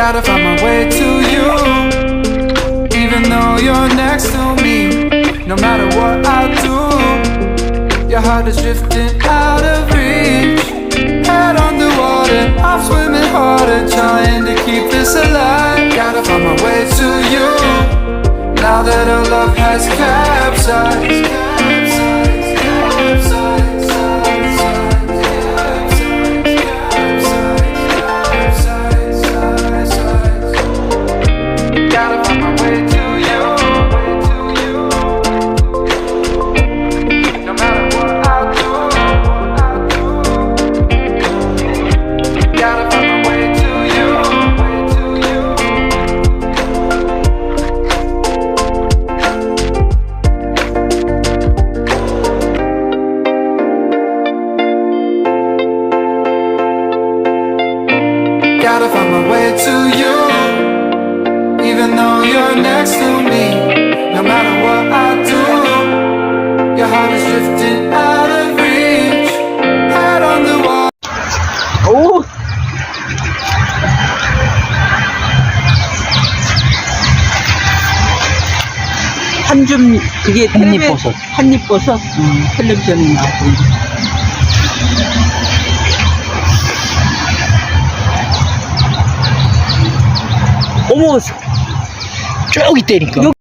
Gotta find my way to you, even though you're next to me. No matter what I do, your heart is drifting out of reach. Head underwater, I'm swimming harder, trying to keep this alive. Gotta find my way to you, now that our love has capsized. Gotta find my way to you, no matter what I do. Gotta find my way to you. Gotta find my way to you, even though you're next to me. No matter what I do, your heart is drifting out of reach. Head on the wall. 오! 한줌 그게 한입버섯. 한입버섯. 텔레비전에 나왔고. 어머, 쭉 있다니까.